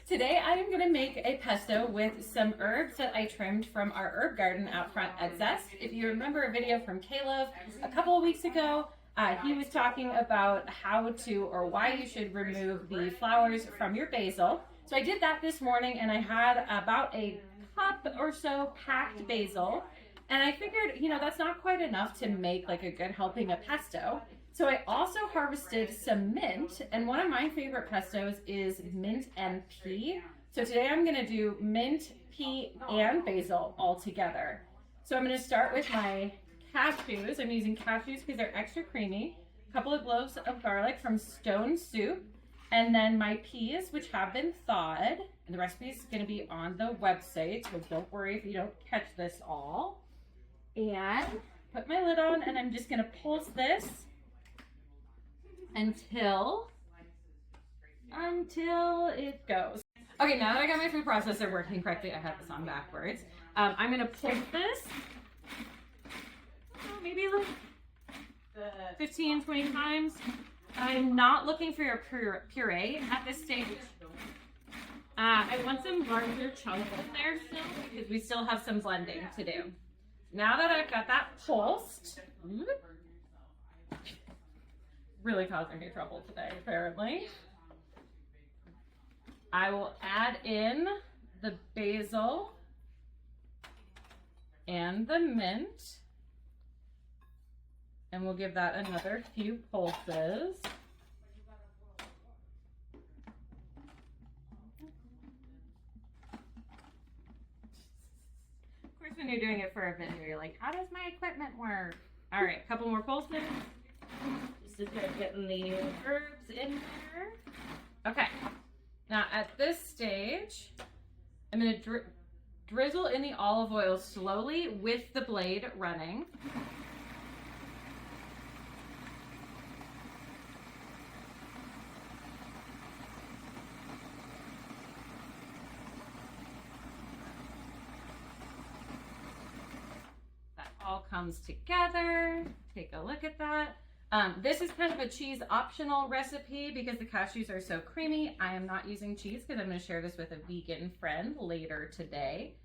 Today I am going to make a pesto with some herbs that I trimmed from our herb garden out front at Zest. If you remember a video from Caleb a couple of weeks ago, he was talking about how to or why you should remove the flowers from your basil. So I did that this morning and I had about a cup or so packed basil. And I figured, that's not quite enough to make like a good helping of pesto. So I also harvested some mint, and one of my favorite pestos is mint and pea. So today I'm gonna do mint, pea, and basil all together. So I'm gonna start with my cashews. I'm using cashews because they're extra creamy. A couple of cloves of garlic from Stone Soup. And then my peas, which have been thawed. And the recipe is gonna be on the website, so don't worry if you don't catch this all. And put my lid on, and I'm just gonna pulse this until it goes. Okay, now that I got my food processor working correctly, I have this on backwards. I'm gonna pulse this, maybe like 15, 20 times. I'm not looking for your puree at this stage. I want some larger chunks in there still because we still have some blending to do. Now that I've got that pulsed, really causing me trouble today, apparently. I will add in the basil and the mint, and we'll give that another few pulses. Of course, when you're doing it for a video, you're like, how does my equipment work? All right, a couple more pulses. Just gonna get the herbs in there. Okay, now at this stage, I'm gonna drizzle in the olive oil slowly with the blade running. That all comes together. Take a look at that. This is kind of a cheese optional recipe because the cashews are so creamy. I am not using cheese because I'm going to share this with a vegan friend later today.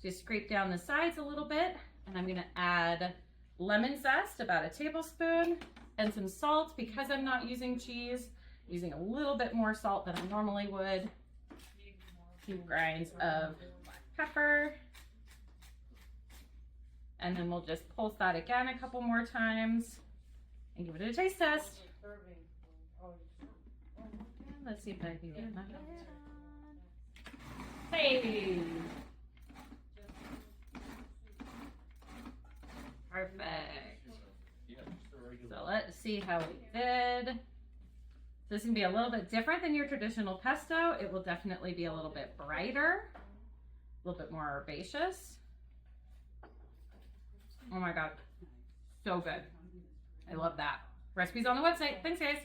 Just scrape down the sides a little bit, and I'm going to add lemon zest, about a tablespoon, and some salt because I'm not using cheese. I'm using a little bit more salt than I normally would. A few grinds of black pepper. And then we'll just pulse that again a couple more times. And give it a taste test. Let's see if I can get my Hey! Perfect. So let's see how we did. So this is gonna be a little bit different than your traditional pesto. It will definitely be a little bit brighter, a little bit more herbaceous. Oh my God, so good. I love that. Recipe's on the website. Thanks, guys.